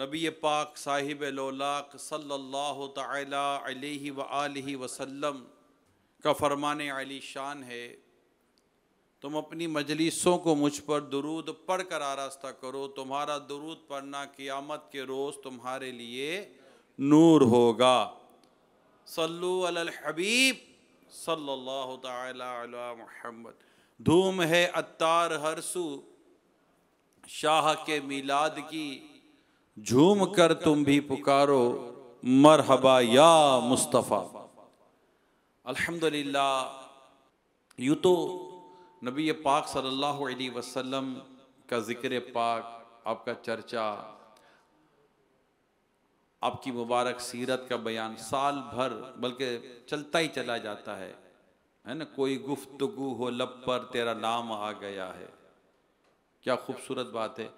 नबी पाक साहिब लौलाक सल्लल्लाहु तआला अलैहि व आलिहि वसल्लम का फरमान अली शान है, तुम अपनी मजलिसों को मुझ पर दुरूद पढ़ कर आरास्ता करो, तुम्हारा दुरूद पढ़ना क़ियामत के रोज़ तुम्हारे लिए नूर होगा। सल्लु अलल हबीब सल्लल्लाहु तआला अला मुहम्मद। धूम है अत्तार हर सू शाह के मिलाद की, झूम कर तुम भी पुकारो मरहबा या मुस्तफ़ा। अल्हम्दुलिल्लाह। यूँ तो नबी पाक सल्लल्लाहु अलैहि वसल्लम का ज़िक्र पाक, आपका चर्चा, आपकी मुबारक सीरत का बयान साल भर बल्कि चलता ही चला जाता है ना। कोई गुफ्तगू हो लब पर तेरा नाम आ गया है, क्या खूबसूरत बात है।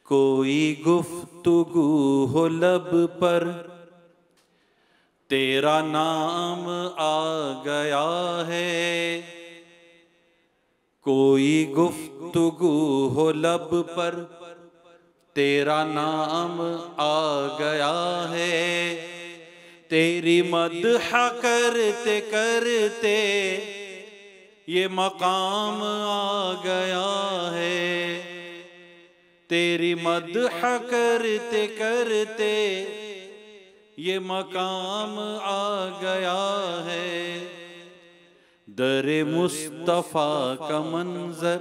कोई गुफ्तगू हो लब पर तेरा नाम आ गया है, कोई गुफ्तगू हो लब पर तेरा नाम आ गया है। तेरी मदह करते करते ये मकाम आ गया है, तेरी मदह करते करते ये मकाम आ गया है। दरे मुस्तफ़ा का मंजर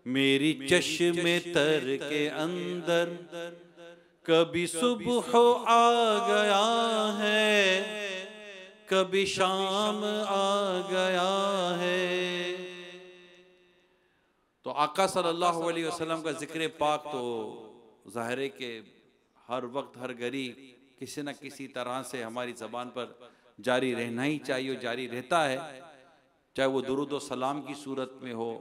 मेरी चश्मे तर के अंदर कभी सुबह आ गया है, कभी शाम आ गया है। तो आका सल्लल्लाहु अलैहि वसल्लम का जिक्र पाक तो ज़ाहिर है कि हर वक्त हर घड़ी किसी न किसी तरह से हमारी ज़बान पर जारी रहना ही चाहिए, जारी रहता है। चाहे वो दुरूद व सलाम की सूरत में हो,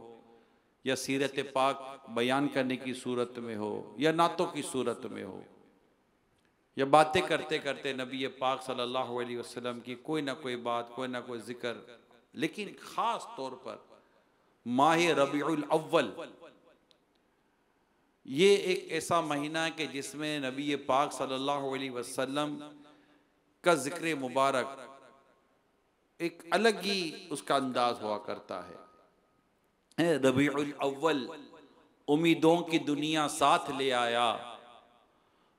या सीरत पाक बयान करने की सूरत में हो, या नातों की सूरत में हो, या बातें करते करते नबी पाक सल्लल्लाहु अलैहि वसल्लम की कोई ना कोई बात, कोई ना कोई जिक्र। लेकिन ख़ास तौर पर माह रबीउल अव्वल ये एक ऐसा महीना है कि जिसमें नबी पाक सल्लल्लाहु अलैहि वसल्लम का जिक्र मुबारक एक अलग ही उसका अंदाज हुआ करता है। रबीउल अव्वल उम्मीदों की दुनिया साथ ले आया,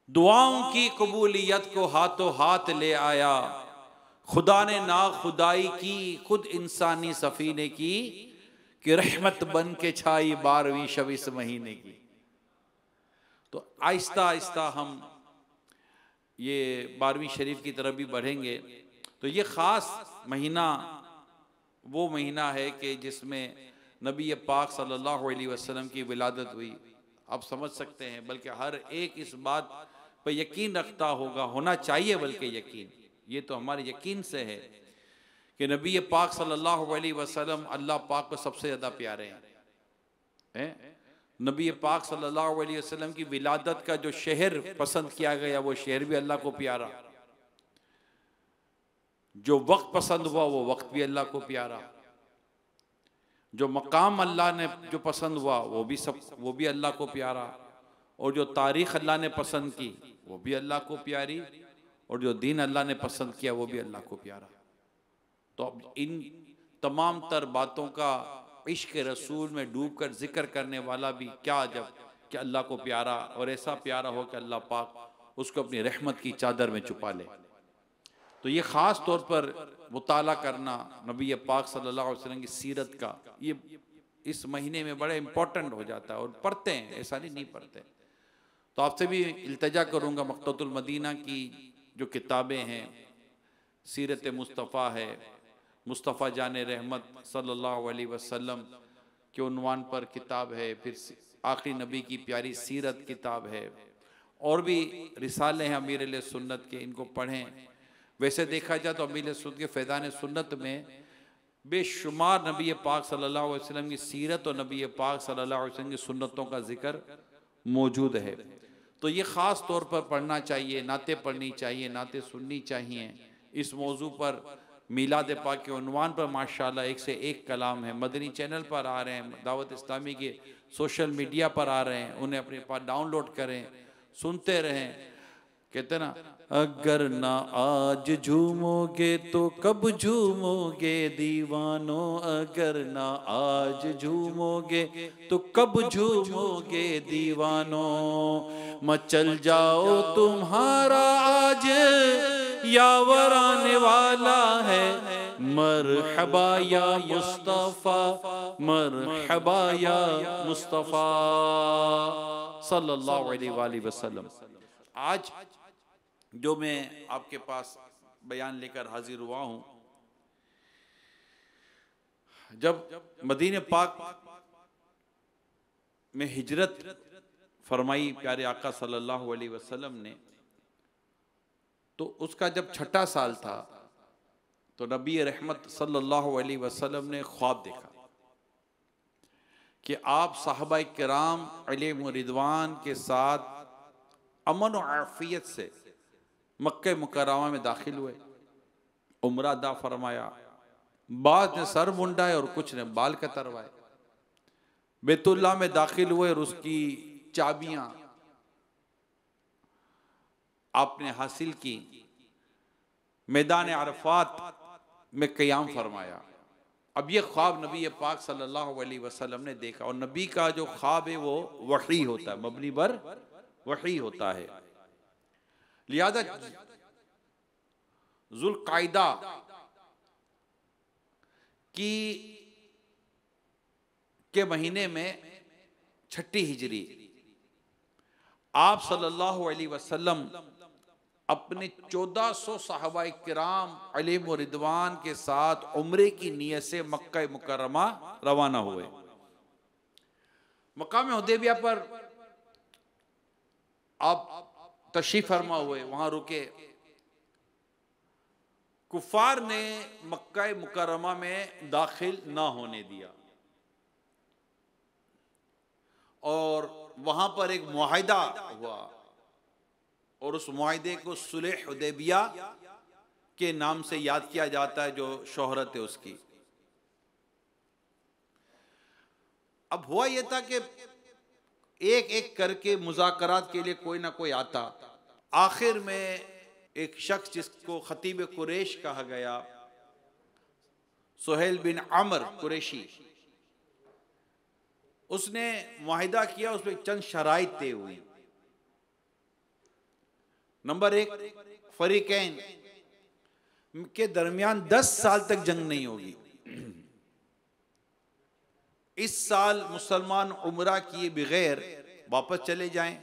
दुआओं की कबूलियत को हाथों हाथ ले आया। खुदा ने ना खुदाई की खुद इंसानी सफीने की, कि रहमत बन के छाई 12वीं शब इस महीने की। तो आहिस्ता आहिस्ता हम ये 12वीं शरीफ की तरफ भी बढ़ेंगे। तो ये ख़ास महीना वो महीना है कि जिसमें नबी पाक सल्लल्लाहु अलैहि वसल्लम की विलादत हुई। आप समझ सकते हैं, बल्कि हर एक इस बात पर यकीन रखता होगा, होना चाहिए बल्कि यकीन, ये तो हमारे यकीन से है कि नबी पाक सल्लल्लाहु अलैहि वसल्लम अल्लाह पाक को सबसे ज़्यादा प्यारे हैं। नबी पाक सल्लल्लाहु अलैहि वसल्लम की विलादत का जो शहर पसंद किया गया वो शहर भी अल्लाह को प्यारा, जो वक्त पसंद हुआ वो वक्त भी अल्लाह को प्यारा, जो मकाम अल्लाह ने जो पसंद हुआ वो भी अल्लाह को प्यारा, और जो तारीख़ अल्लाह ने पसंद की वो भी अल्लाह को प्यारी, और जो दीन अल्लाह ने पसंद किया वो भी अल्लाह को प्यारा। तो अब इन तमाम तर बातों का इश्क रसूल में डूब कर जिक्र करने वाला भी क्या अजब कि अल्लाह को प्यारा, और ऐसा प्यारा हो कि अल्लाह पाक उसको अपनी रहमत की चादर में छुपा ले। तो ये ख़ास तौर पर मुताला करना नबी पाक सल्लल्लाहु अलैहि वसल्लम की सीरत का, ये इस महीने में बड़ा इम्पोर्टेंट हो जाता है। और पढ़ते हैं, ऐसा नहीं पढ़ते। तो आपसे भी इल्तिजा करूँगा, मक़ततुल मदीना की जो किताबें हैं, सीरत मुस्तफ़ा है, मुस्तफ़ा जान रहमत सल्लल्लाहु अलैहि वसल्लम के उन्वान पर किताब है, फिर आखिरी नबी की प्यारी सीरत किताब है, और भी रिसाले हैं अमीर सुन्नत के, इनको पढ़ें। वैसे देखा जाए तो अमीर सुन्नत के फैज़ान सुन्नत में बेशुमार नबी पाक सल्लल्लाहु अलैहि वसल्लम की सीरत और नबी पाक सल्लल्लाहु अलैहि वसल्लम की सुन्नतों का जिक्र मौजूद है। तो ये ख़ास तौर पर पढ़ना चाहिए, नाते पढ़नी चाहिए, नाते सुननी चाहिए। इस मौजू पर मीलाद पाक के उन्वान पर माशाल्लाह एक से एक कलाम है, मदनी चैनल पर आ रहे हैं, दावत इस्लामी के सोशल मीडिया पर आ रहे हैं, उन्हें अपने पास डाउनलोड करें। सुनते रहें। कहते ना, अगर ना आज झूमोगे तो कब झूमोगे दीवानों, अगर ना आज झूमोगे तो कब झूमोगे दीवानों। मचल जाओ तुम्हारा आज यावर आने वाला है, मरहबा या मुस्तफ़ा, मरहबा या मुस्तफ़ा सल्लल्लाहु अलैहि वसल्लम। आज जो मैं आपके पास बयान लेकर हाजिर हुआ हूं, जब मदीने पाक में हिजरत फरमाई प्यारे आका सल्लल्लाहु अलैहि वसल्लम ने, तो उसका जब छठा साल था तो नबी रहमत सल्लल्लाहु अलैहि वसल्लम ने ख्वाब देखा कि आप साहबाए किराम अलैहिम रिदवान के साथ अमन और आफियत से मक्के मुकर्रमा में दाखिल हुए, उम्रा अदा फरमाया। बाद ने सर मुंडाए और कुछ ने बाल कतरवाए। बैतुल्लाह में दाखिल हुए और उसकी चाबियां आपने हासिल की। मैदान अरफात में क़याम फरमाया। अब ये ख्वाब नबी पाक सल्लल्लाहु अलैहि वसल्लम ने देखा, और नबी का जो ख्वाब है वो वही होता है, मबनी बर वही होता है। लिहाजा जुल्क़ाइदा के महीने में छठी हिजरी आप सल्लल्लाहु अलैहि वसल्लम अपने 1400 सहाबाए किराम अलैहिम रिदवान के साथ उम्रे की नियत से मक्का मुकर्रमा रवाना हुए। मकाम हुदैबिया पर आप तशरीफ फरमा हुए, वहां रुके। कुफार ने मक्का मुकर्रमा में दाखिल ना होने दिया और वहां पर एक मुआहिदा हुआ, और उस मुआहिदे को सुलह हुदैबिया के नाम से याद किया जाता है, जो शोहरत है उसकी। अब हुआ यह था कि एक एक करके मुज़ाकरात के लिए कोई ना कोई आता। आखिर में एक शख्स जिसको खतीब कुरैश कहा गया, सुहेल बिन अमर कुरैशी, उसने मुआहिदा किया। उसमें चंद शराइत तय हुई। नंबर 1, फरीकैन के दरमियान 10 साल तक जंग नहीं होगी। इस साल मुसलमान उम्रा किए बगैर वापस चले जाएं,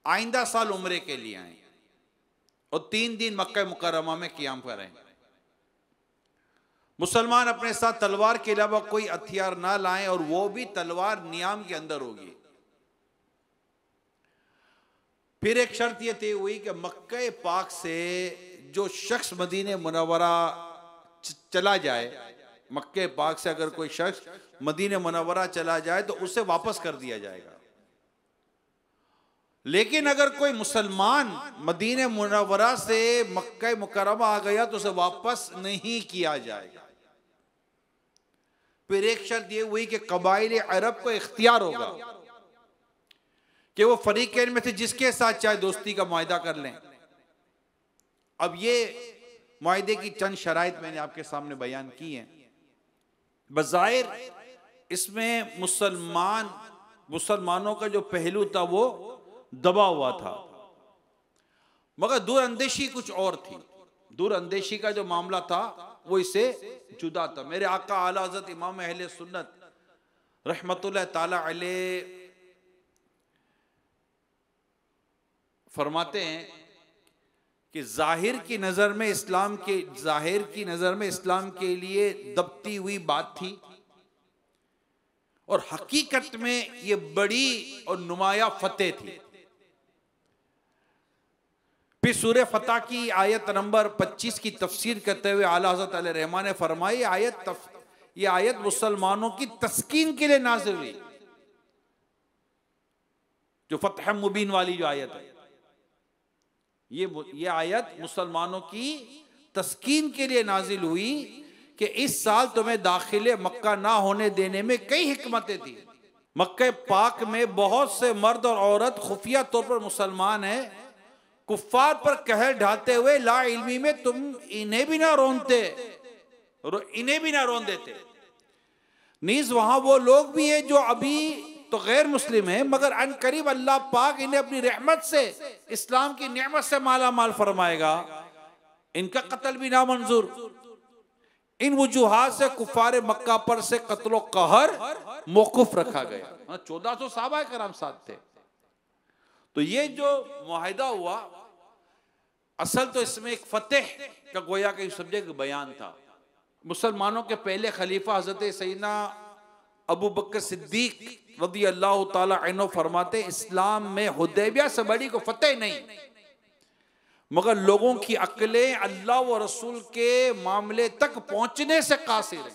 आइंदा साल उम्रे के लिए आए और 3 दिन मक्का मुकर्रमा में क़याम करें। मुसलमान अपने साथ तलवार के अलावा कोई हथियार ना लाएं, और वो भी तलवार नियाम के अंदर होगी। फिर एक शर्त यह तय हुई कि मक्का पाक से जो शख्स मदीने मुनव्वरा चला जाए, मक्के पाक से अगर कोई शख्स मदीने मुनव्वरा चला जाए तो उसे वापस कर दिया जाएगा। लेकिन अगर कोई मुसलमान मदीने मुनव्वरा से मक्का मुकर्रमा आ गया तो उसे वापस नहीं किया जाएगा। फिर एक शर्त यह हुई कि कबाइल अरब को इख्तियार होगा कि वो फरीकैन में से जिसके साथ चाहे दोस्ती का मुआहिदा कर लें। अब ये मुआहिदे की चंद शराइत मैंने आपके सामने बयान की हैं। बज़ाहिर इसमें मुसलमानों का जो पहलू था वो दबा हुआ था, मगर दूर अंदेशी कुछ और थी। दूर अंदेशी का जो मामला था वो इससे जुदा था। मेरे आका आला हज़रत इमाम अहले सुन्नत रहमतुल्लाह ताला अलैह फरमाते हैं कि जाहिर की नजर में इस्लाम के लिए दबती हुई बात थी, और हकीकत में ये बड़ी और नुमाया फतेह थी। फिर सूरह फतह की आयत नंबर 25 की तफसीर करते हुए आला हज़रत अलैहि रहमान ने फरमाई, ये आयत मुसलमानों की तस्कीन के लिए नाज़िल हुई। जो फतह मुबीन वाली जो आयत है, ये आयत मुसलमानों की तस्कीन के लिए नाजिल हुई कि इस साल तुम्हें दाखिले मक्का ना होने देने में कई हिकमतें थी। मक्के पाक में बहुत से मर्द और औरत खुफिया तौर पर मुसलमान हैं, कुफ्फार पर कहर ढाते हुए ला इल्मी में तुम इन्हें भी ना इन्हें भी ना रोन देते। नीज वहां वो लोग भी हैं जो अभी तो गैर मुस्लिम है, मगर अनकरीब अल्लाह पाक इन्हें अपनी रहमत से, इस्लाम की नेमत से माला माल फरमाएगा, इनका कत्ल भी ना मंजूर। इन वजूहात से कुफार मक्का पर से कत्ल कहर मौकूफ रखा गया। 1400 सहाबा कराम साथ थे। तो ये जो मुआहिदा हुआ, असल तो इसमें एक फतेह का गोया का सब्जेक्ट बयान था। मुसलमानों के पहले खलीफा हजरत सैयदना अबू बकर सिद्दीक रज़ी अल्लाह ताला अन्हु फरमाते, इस्लाम में हुदैबिया से बड़ी को फतेह नहीं, मगर लोगों की अक्लें अल्लाह व रसूल के मामले तक पहुंचने से कासिर है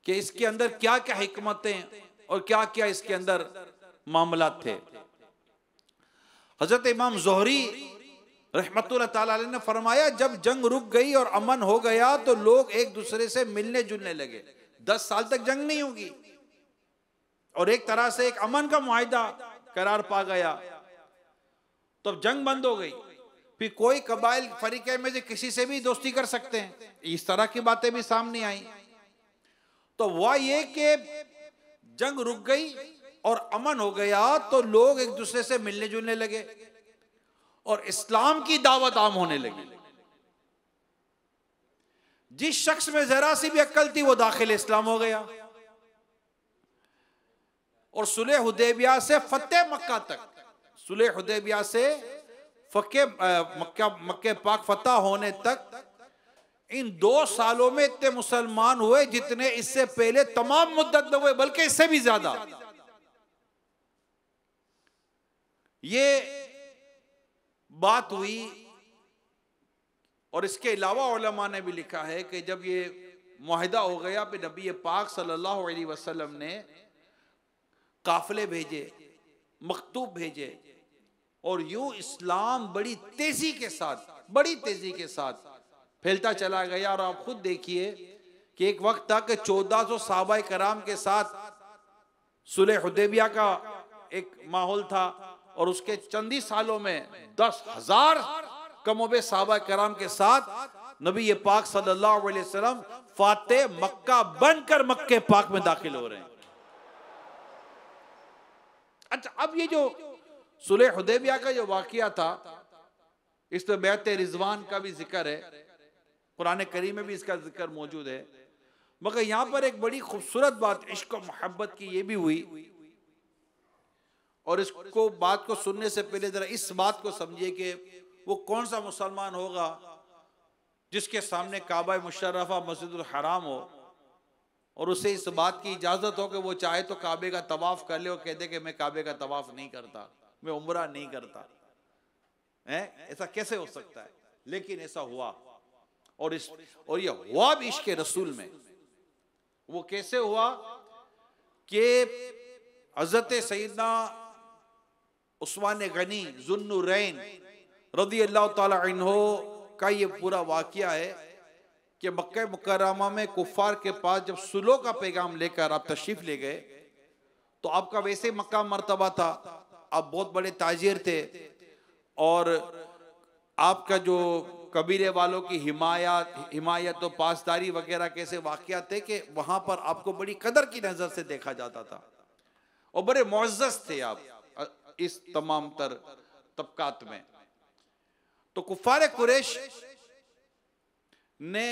कि इसके अंदर क्या क्या हिकमतें और क्या क्या इसके अंदर मामला थे। हजरत इमाम ज़ोहरी रहमतुल्लाह ताला अलैह ने फरमाया, जब जंग रुक गई और अमन हो गया तो लोग एक दूसरे से मिलने जुलने लगे। 10 साल तक जंग नहीं होगी और एक तरह से एक अमन का मुआहिदा करार पा गया, तो अब जंग बंद हो गई। फिर कोई कबाइल फरीके में से किसी से भी दोस्ती कर सकते हैं, इस तरह की बातें भी सामने आई। तो वह ये कि जंग रुक गई और अमन हो गया तो लोग एक दूसरे से मिलने जुलने लगे और इस्लाम की दावत आम होने लगी। जिस शख्स में जरा सी भी अक्ल थी वो दाखिल इस्लाम हो गया। और सुलह हुदैबिया से फतेह मक्का तक, सुलह हुदैबिया से मक्के पाक फतह होने तक इन 2 सालों में इतने मुसलमान हुए जितने इससे पहले तमाम मुद्दत में हुए, बल्कि इससे भी ज्यादा। ये बात हुई। और इसके अलावा उलमा ने भी लिखा है कि जब ये मुआहिदा हो गया, फिर नबी पाक सल्लल्लाहु अलैहि वसल्लम ने काफिले भेजे, मकतूब भेजे, और यूं इस्लाम बड़ी तेजी के साथ फैलता चला गया। और आप खुद देखिए कि एक वक्त तक 1400 सहाबाए कराम के साथ सुलह हुदैबिया का एक माहौल था, और उसके चंद ही सालों में 10,000 कमोबे सहाबा कराम के साथ नबी पाक सल्लल्लाहु अलैहि वसल्लम फातेह मक्का बनकर मक्के पाक में दाखिल हो रहे हैं। अच्छा, अब ये जो सुलह हुदैबिया का जो वाकया था, इसमें बैत रिजवान का भी जिक्र है, कुरान करीम में भी इसका जिक्र मौजूद है। मगर यहां पर एक बड़ी खूबसूरत बात इश्क और मोहब्बत की ये भी हुई। और इसको बात को सुनने से पहले जरा इस बात को समझिए कि वो कौन सा मुसलमान होगा जिसके सामने काबा मुशर्रफा मस्जिदुल हराम हो और उसे इस बात की इजाजत हो कि वो चाहे तो काबे का तवाफ कर ले और कह दे कि मैं काबे का तवाफ नहीं करता, मैं उम्रा नहीं करता है। ऐसा कैसे हो सकता है? लेकिन ऐसा हुआ। और ये हुआ भी इश्क रसूल में। वो कैसे हुआ कि हजरत सैयदना उस्मान गनी ज़ुन्नुरैन रज़ी अल्लाह ताला अन्हु का ये पूरा वाकया है कि मक्का मुकर्रमा में कुफ्फार के पास जब सुलह का पैगाम लेकर आप तशरीफ ले गए, तो आपका वैसे मकाम मर्तबा था, आप बहुत बड़े ताजिर थे, और आपका जो कबीले वालों की हिमायत और पासदारी वगैरह कैसे वाकयात थे कि वहां पर आपको बड़ी कदर की नजर से देखा जाता था और बड़े मुअज़्ज़ज़ थे आप इस तमाम तर तबकात में। तो कुफ्फार कुरैश ने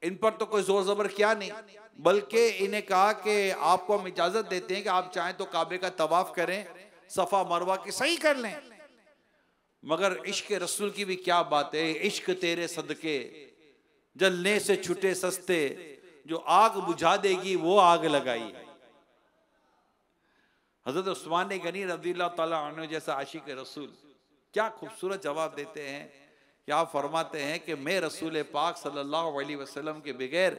इन पर तो कोई जोर जबर किया नहीं, बल्कि इन्हें कहा कि आपको हम इजाजत देते हैं कि आप चाहें तो काबे का तवाफ करें, सफा मरवा की सही कर लें, मगर इश्क रसूल की भी क्या बात है। इश्क तेरे सदके जलने से छुटे सस्ते, जो आग बुझा देगी वो आग लगाई। हजरत उस्मान गनी रज़ियल्लाहु ताला अन्हु जैसा आशिक रसूल क्या खूबसूरत जवाब देते हैं कि आप फरमाते हैं कि मैं रसूल पाक सल्लल्लाहु अलैहि वसल्लम के बगैर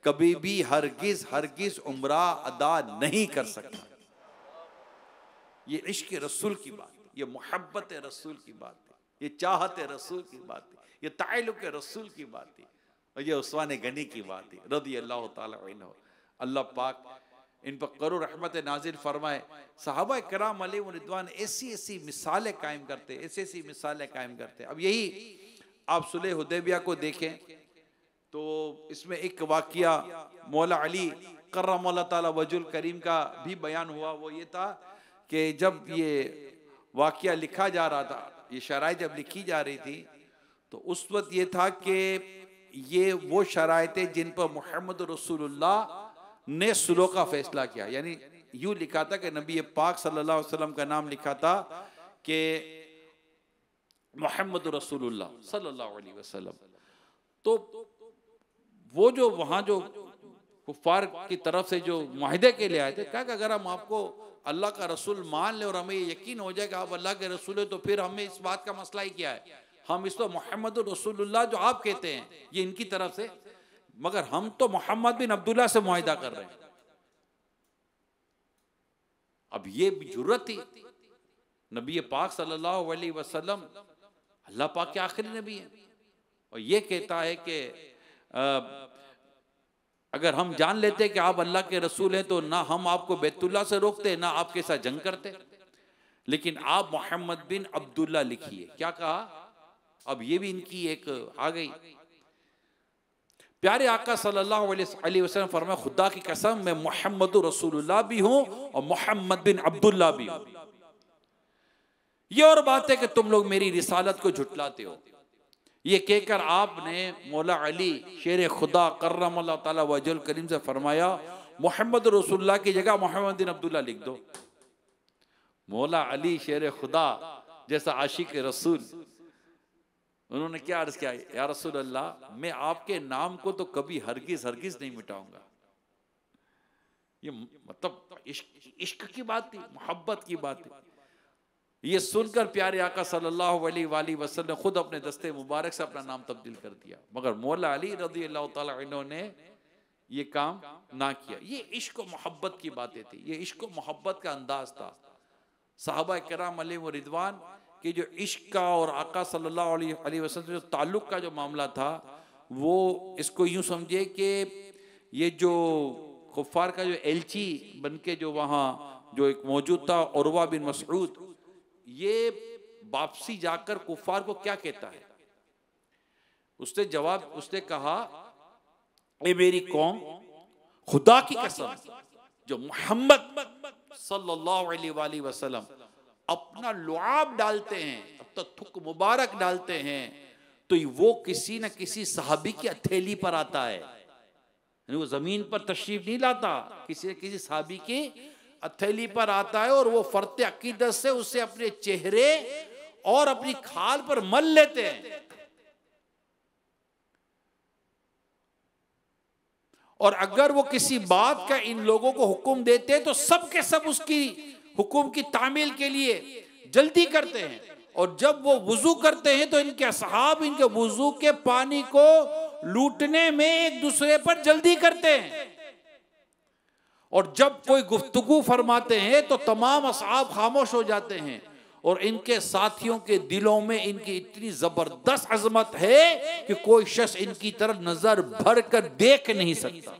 कभी भी हरगिज उम्रा अदा नहीं कर सकता। ये इश्क रसूल की बात, ये मोहब्बत रसूल की बात है, ये चाहत रसूल की बात है, ये ताल्लुक रसूल की बात है, और ये उस्मान गनी की बात है रज़ी अल्लाह ताला अन्हु। अल्लाह पाक इन पर करो रहमत नाजिल फरमाए। सहाबा किराम अलैहिम रिदवान ऐसी ऐसी मिसालें कायम करते, ऐसी ऐसी मिसालें कायम करते। अब यही आप सुलह हुदैबिया को देखें तो इसमें एक वाकिया मौला अली कर्रमल्लाहु ताला वजुल करीम का भी बयान हुआ। वो ये था कि जब ये वाकिया लिखा जा रहा था, ये शराइत जब लिखी जा रही थी, तो उस वक्त ये था कि ये वो शराइतें जिन पर मोहम्मद रसूलुल्लाह ने सुलह का फैसला किया। यानी यूं लिखा था कि नबी पाक सल्लल्लाहु अलैहि वसल्लम का नाम लिखा था कि मोहम्मद रसूलुल्लाह सल्लल्लाहु अलैहि वसल्लम। तो वो जो वहां जो कुफार की तरफ से जो मुआहिदे के लिए आए थे, कहा कि अगर हम आपको अल्लाह का रसूल मान ले और हमें ये यकीन हो जाए कि आप अल्लाह के रसूल है, तो फिर हमें इस बात का मसला ही क्या है, हम इस तो मोहम्मद रसूलुल्लाह जो आप कहते हैं ये इनकी तरफ से, मगर हम तो मोहम्मद बिन अब्दुल्ला से मुआहिदा कर रहे हैं। अब ये जुर्रत थी, नबी पाक सल्लल्लाहु अलैहि वसल्लम अल्लाह पाक के आखिरी नबी है, और ये कहता है कि अगर हम जान लेते कि आप अल्लाह के रसूल हैं तो ना हम आपको बैतुल्लाह से रोकते, ना आपके साथ जंग करते, लेकिन आप मोहम्मद बिन अब्दुल्ला लिखिए। क्या कहा? अब ये भी इनकी एक आ गई। प्यारे आका सल्लल्लाहु अलैहि वसल्लम फरमाया, खुदा की कसम मैं मोहम्मद रसूलुल्लाह भी हूं और मोहम्मद बिन अब्दुल्ला भी हूं। ये और बात है कि तुम लोग मेरी रिसालत को झुटलाते हो। ये कहकर आपने मौला अली शेर खुदा कर्रमल्लाहु ताला वजहुल करीम से फरमाया, मोहम्मद रसूलुल्लाह की जगह मोहम्मद बिन अब्दुल्ला लिख दो। मौला अली शेर खुदा जैसा आशिक रसूल, उन्होंने क्या अर्ज किया, या रसूल अल्लाह मैं आपके नाम को तो कभी हरगिज हरगिज नहीं मिटाऊंगा। ये मतलब इश्क की बात थी, मोहब्बत की बात थी। ये सुनकर प्यारे आका सल्लल्लाहु अलैहि वसल्लम ने खुद अपने दस्ते मुबारक से अपना नाम तब्दील कर दिया, मगर मौला अली रज़ियल्लाहु ताला अन्हु ने ये काम ना किया। ये इश्क और मोहब्बत की बातें थी, ये इश्क और मोहब्बत का अंदाज था। सहाबा किराम अलैहिम रिदवान कि जो इश्क का और आका सल्लल्लाहु अलैहि वसल्लम जो ताल्लुक का जो मामला था, वो इसको यूं समझे कि ये जो कुफार का जो एलची बनके जो वहाँ जो एक मौजूद था उरवा बिन मसऊद, ये वापसी जाकर कुफार को क्या कहता है, उसने जवाब उसने कहा, ए मेरी कौम, खुदा की कसम जो मोहम्मद सल्लल्लाहु अलैहि वसल्लम अपना लुआब डालते हैं, अब तो थुक मुबारक डालते हैं, तो वो किसी न किसी सहाबी की हथेली पर आता है, वो जमीन पर तशरीफ नहीं लाता, किसी न किसी सहाबी की हथेली पर आता है, और वो फर्ते अकीदत से उसे अपने चेहरे और अपनी खाल पर मल लेते हैं। और अगर वो किसी बात का इन लोगों को हुक्म देते हैं तो सब के सब उसकी हुक्म की तामील के लिए जल्दी करते हैं, और जब वो वुजू करते हैं तो इनके असहाब इनके वुजू के पानी को लूटने में एक दूसरे पर जल्दी करते हैं, और जब कोई गुफ्तगू फरमाते हैं तो तमाम असहाब खामोश हो जाते हैं, और इनके साथियों के दिलों में इनकी इतनी जबरदस्त अजमत है कि कोई शख्स इनकी तरफ नजर भर कर देख नहीं सकता।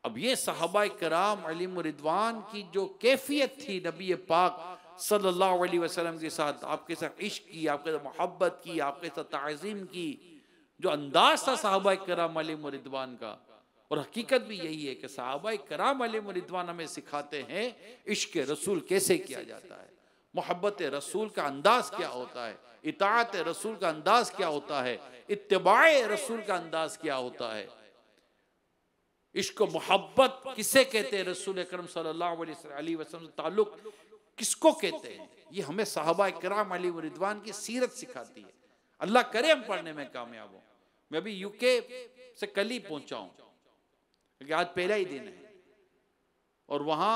अब ये सहाबा किराम अलैहिम रिदवान की जो कैफियत थी नबी पाक सल्लल्लाहु अलैहि वसल्लम के साथ, आपके साथ इश्क की, आपके साथ मोहब्बत की, आपके साथ ताज़ीम की, जो अंदाज था सहाबा किराम अलैहिम रिदवान का। और हकीकत भी यही है कि सहाबा किराम अलैहिम रिदवान हमें सिखाते हैं इश्क रसूल कैसे किया जाता है, मोहब्बत रसूल का अंदाज क्या होता है, इताअत रसूल का अंदाज क्या होता है, इत्तिबाए रसूल का अंदाज क्या होता है। इश्क मोहब्बत किसे कहते हैं, रसूल अकरम सल्लल्लाहु अलैहि वसल्लम से ताल्लुक किसको कहते हैं, ये हमें सहाबा किराम अलैहिम रिदवान की सीरत सिखाती है। अल्लाह करे हम पढ़ने में कामयाब हो। मैं अभी यूके से कल ही पहुंचा हूं, क्योंकि आज पहला ही दिन है, और वहां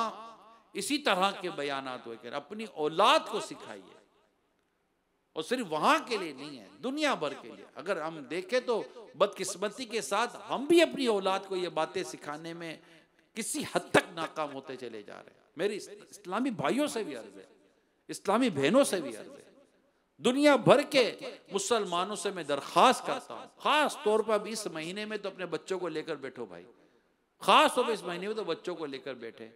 इसी तरह के बयानात हुए कि अपनी औलाद को सिखाइए, और सिर्फ वहां के लिए नहीं है, दुनिया भर के लिए। अगर हम देखें तो बदकिस्मती के साथ हम भी अपनी औलाद को ये बातें सिखाने में किसी हद तक नाकाम होते चले जा रहे हैं। मेरी इस्लामी भाइयों से भी अर्ज है, इस्लामी बहनों से भी अर्ज है, दुनिया भर के मुसलमानों से मैं दरख्वास्त करता हूँ, खास तौर पर अब इस महीने में तो अपने बच्चों को लेकर बैठो भाई, खास तौर पर इस महीने में तो बच्चों को लेकर बैठे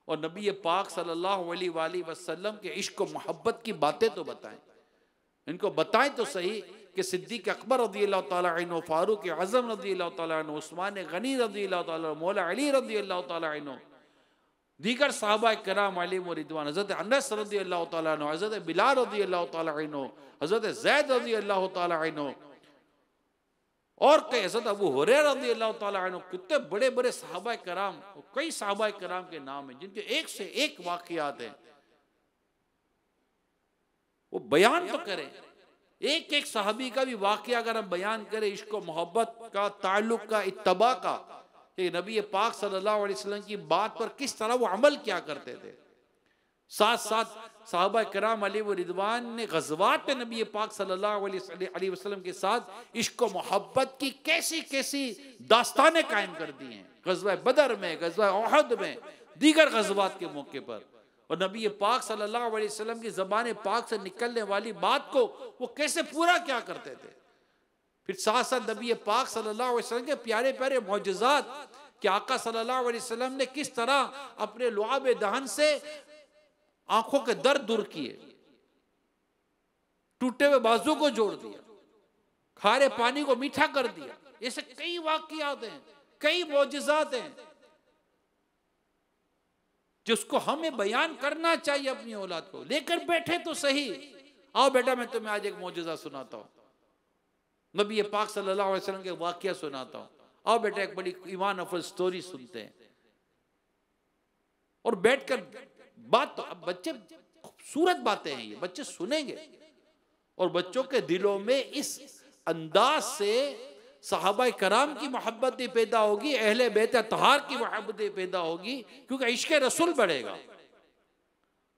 और नबी पाक सल्लल्लाहु अलैहि वसल्लम के इश्क और मोहब्बत की बातें तो बताएं, इनको बताएं तो सही कि सिद्दीक अकबर रज़ियल्लाहु ताला अन्हु, फारूक आज़म रज़ियल्लाहु ताला अन्हु, उस्मान गनी रज़ियल्लाहु ताला, मौला अली रज़ियल्लाहु ताला अन्हु, दीगर साहबा किराम अलैहिम रिदवान, हज़रत अनस रज़ियल्लाहु ताला अन्हु, हज़रत बिलाल रज़ियल्लाहु ताला अन्हु, हज़रत ज़ैद रज़ियल्लाहु ताला अन्हु और कई हज़रत अबू हुरैरा रज़ियल्लाहु ताला अन्हु, कितने बड़े बड़े साहबा किराम, कई साहबा किराम के नाम हैं जिनके एक से एक वाक़ियात हैं, वो बयान तो करें। एक एक साहबी का भी वाक़या अगर हम बयान करें, इश्क मोहब्बत का, ताल्लुक का, इत्तबा का, कि नबी पाक सल्लल्लाहु अलैहि वसल्लम की बात पर किस तरह वो अमल क्या करते थे। साथ साथ साहबा किराम अलैहिम रिदवान ने ग़ज़वात पे नबी पाक सल्लल्लाहु अलैहि वसल्लम के साथ इश्क मोहब्बत की कैसी कैसी दास्तानें कायम कर दी हैं, ग़ज़वा बदर में, ग़ज़वा उहद में, दीगर ग़ज़वात के मौके पर। और नबी पाक सल्लल्लाहु अलैहि वसल्लम की ज़बान पाक से निकलने वाली बात को वो कैसे पूरा क्या करते थे। फिर साथ साथ नबी पाक सल्लल्लाहु अलैहि वसल्लम के प्यारे प्यारे मौजज़ात कि आका सल्लल्लाहु अलैहि वसल्लम ने किस तरह अपने लुआब दहन से आंखों के दर्द दूर किए, टूटे हुए बाजू को जोड़ दिया, खारे पानी को मीठा कर दिया। ऐसे कई वाक़ियात हैं, कई मौजज़ात हैं जिसको हमें बयान करना चाहिए अपनी औलाद को। लेकर बैठे तो सही, आओ बेटा मैं तुम्हें आज एक मौजज़ा सुनाता हूँ, नबी पाक सल्लल्लाहु अलैहि वसल्लम के वाक़या सुनाता हूँ, आओ बेटा एक बड़ी ईमान अफरोज़ स्टोरी सुनते हैं। और बैठकर बात, तो अब बच्चे खूबसूरत बातें हैं, ये बच्चे सुनेंगे और बच्चों के दिलों में इस अंदाज से सहाबा कराम की मोहब्बत भी पैदा होगी, अहले बैत अतहार की मोहब्बत पैदा होगी, क्योंकि इश्क रसूल बढ़ेगा।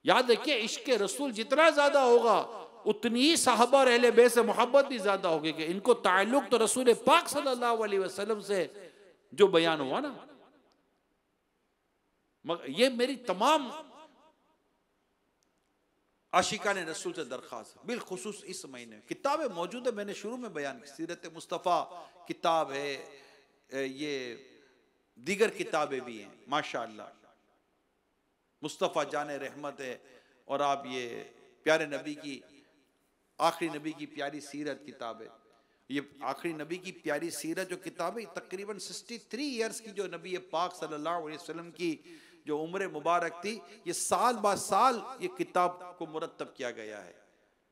याद रखिए, इश्क रसूल जितना ज्यादा होगा उतनी ही साहबा और अहले बैत से मोहब्बत भी ज्यादा होगी कि इनको ताल्लुक तो रसूल पाक सल्लल्लाहु अलैहि वसल्लम से जो बयान हुआ ना। ये मेरी तमाम आशिकान रसूल से दरख्वास्त, बिलखुसूस इस महीने किताबें मौजूद है, मैंने शुरू में बयान की, सीरत मुस्तफ़ा किताब है, ये दीगर किताबें भी हैं माशाअल्लाह, मुस्तफ़ा जाने रहमत है, और आप ये प्यारे नबी की, आखिरी नबी की प्यारी सीरत किताब है। ये आखिरी नबी की प्यारी सीरत जो किताब है, तकरीबन 63 ईयर्स की जो नबी पाक सल्लल्लाहु अलैहि वसल्लम की जो उम्र मुबारक थी, ये साल बा साल ये किताब को मुरतब किया गया है।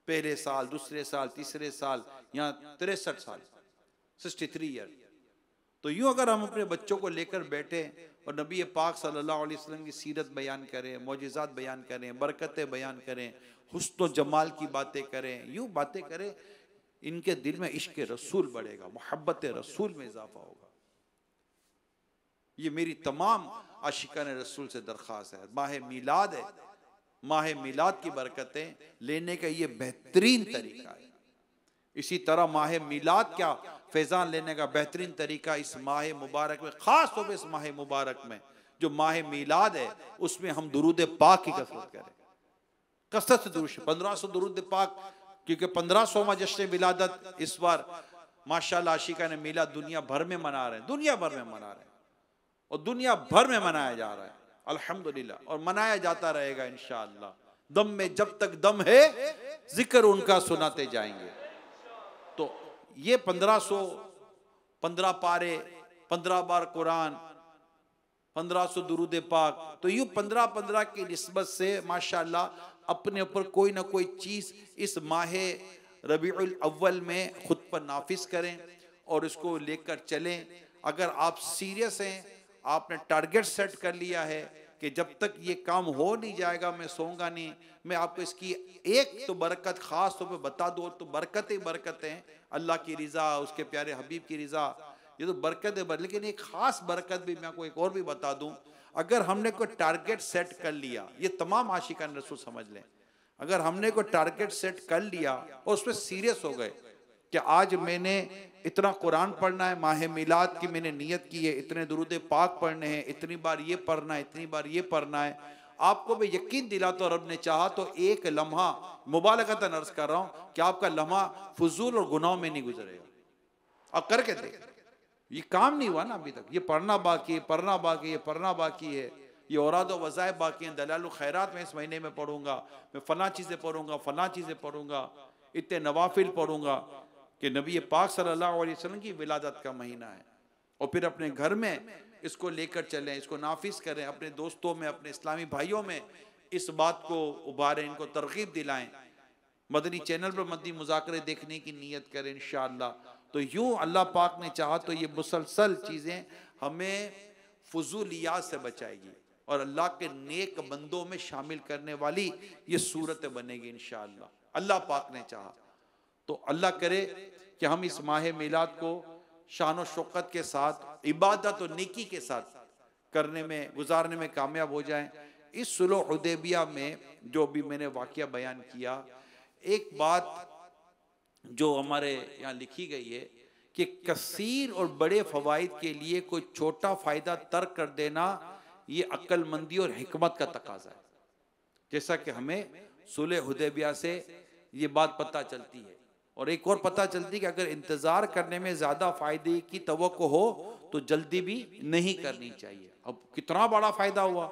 पहले साल, दूसरे साल, तीसरे साल, यहाँ 63 साल, 63 ईयर। तो यूं अगर हम अपने बच्चों को लेकर बैठे और नबी पाक सल्लल्लाहु अलैहि वसल्लम की सीरत बयान करें, मौजिज़ात बयान करें, बरकतें बयान करें, हुस्न जमाल की बातें करें, यूं बातें करें, इनके दिल में इश्क रसूल बढ़ेगा, मोहब्बत रसूल में इजाफा होगा। ये मेरी तमाम आशिकान रसूल से दरख्वास्त है। माह मिलाद है, माह मिलाद की बरकतें लेने का ये बेहतरीन तरीका है। इसी तरह माह मिलाद क्या फैज़ान लेने का बेहतरीन तरीका इस माह मुबारक में, खास तौर पर इस माह मुबारक में जो माह मिलाद है, उसमें हम दुरूद पाक की कसरत करें, कसरत से दुरूद, 1500 दुरूद पाक, क्योंकि 1500वां जश्न विलादत इस बार माशाअल्लाह आशिकान मिलाद दुनिया भर में मना रहे हैं, दुनिया भर में मना रहे हैं और दुनिया भर में मनाया जा रहा है अल्हम्दुलिल्लाह, और मनाया जाता रहेगा इंशाअल्लाह। दम में जब तक दम है जिक्र उनका सुनाते जाएंगे। तो ये 1500, 15 पारे, 15 बार कुरान, 1500 दुरूद पाक, तो यूं 15-15 की निस्बत से माशाअल्लाह अपने ऊपर कोई ना कोई चीज़ इस माह रबीउल अव्वल में खुद पर नाफिज करें और इसको लेकर चलें। अगर आप सीरियस हैं, आपने टारगेट सेट कर लिया है कि जब तक ये काम हो नहीं जाएगा मैं सोऊंगा नहीं, मैं आपको इसकी एक तो बरकत खास तौर पे बता दूँ, तो बरकत ही बरकतें हैं, अल्लाह की रज़ा, उसके प्यारे हबीब की रज़ा, ये तो बरकत है। लेकिन एक खास बरकत भी मैं आपको एक और भी बता दूँ, अगर हमने कोई टारगेट सेट कर लिया, ये तमाम आशिकान रसूल समझ लें, अगर हमने कोई टारगेट सेट कर लिया और उसमें सीरियस हो गए कि आज मैंने इतना कुरान पढ़ना है, माह मिलाद की मैंने नियत की है, इतने दुरूद पाक पढ़ने हैं, इतनी बार ये पढ़ना है, इतनी बार ये पढ़ना है, आपको मैं यकीन दिलाता हूं, रब ने चाहा तो एक लम्हा, मुबालगतन अर्ज कर रहा हूं कि आपका लम्हा फजूल और गुनाह में नहीं गुजरेगा। आप करके देख, ये काम नहीं हुआ ना अभी तक। ये पढ़ना बाकी है, पढ़ना बाकी है, पढ़ना बाकी है, ये औराद व वज़ाइफ बाकी हैं। दलालुल खैरात में इस महीने में पढ़ूंगा, मैं फला चीज़ें पढ़ूंगा, फला चीज़ें पढ़ूंगा, इतने नवाफिल पढ़ूंगा कि नबी पाक सल्लल्लाहु अलैहि वसल्लम की विलादत का महीना है। और फिर अपने घर में इसको लेकर चलें, इसको नाफिज करें, अपने दोस्तों में, अपने इस्लामी भाइयों में इस बात को उभारें, इनको तरगीब दिलाएं। मदनी चैनल पर मदनी मुज़ाकरे देखने की नीयत करें इंशाअल्लाह। तो यूं अल्लाह पाक ने चाहा तो ये मुसलसल चीज़ें हमें फजूलियात से बचाएगी और अल्लाह के नेक बंदों में शामिल करने वाली ये सूरत बनेगी इंशाअल्लाह, अल्लाह पाक ने चाहा तो। अल्लाह करे कि हम इस माह मिलाद को शान व शौकत के साथ, इबादत और नेकी के साथ करने में, गुजारने में कामयाब हो जाएं। इस सुलह हुदैबिया में जो भी मैंने वाक़या बयान किया, एक बात जो हमारे यहाँ लिखी गई है कि कसीर और बड़े फवाइद के लिए कोई छोटा फ़ायदा तर्क कर देना, ये अक्लमंदी और हिकमत का तकाजा है। जैसा कि हमें सुलह हुदैबिया से ये बात पता चलती है। और एक और पता चलती है कि अगर इंतज़ार करने में ज़्यादा फ़ायदे की तवक्को हो तो जल्दी भी नहीं करनी चाहिए। अब कितना बड़ा फ़ायदा हुआ,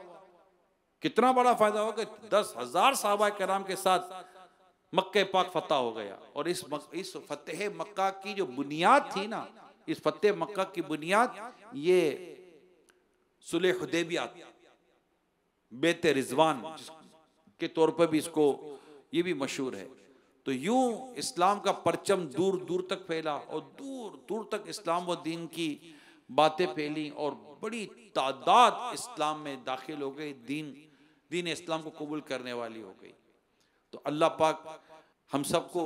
कितना बड़ा फ़ायदा हुआ कि 10,000 सहाबा किराम के साथ मक्के पाक फतह हो गया। और इस फतेह मक्का की जो बुनियाद थी ना, इस फतेह मक्का की बुनियाद ये सुलह हुदैबिया, बेत रिजवान के तौर पर भी इसको ये भी मशहूर है। तो यूं इस्लाम का परचम दूर दूर तक फैला और दूर दूर तक इस्लाम व दीन की बातें फैली और बड़ी तादाद इस्लाम में दाखिल हो गई, दीन इस्लाम को कबूल करने वाली हो गई। तो अल्लाह पाक हम सबको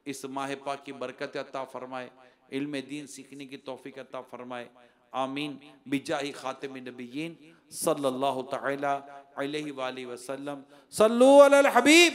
इस माह पाक की बरकत अता फरमाए, इल्म दीन सीखने की तौफीक अता फरमाए। आमीन बिजाही खातिम नबिय्यीन सल्लल्लाहु तआला अलैहि वसल्लम। सल्लु अलल हबीब।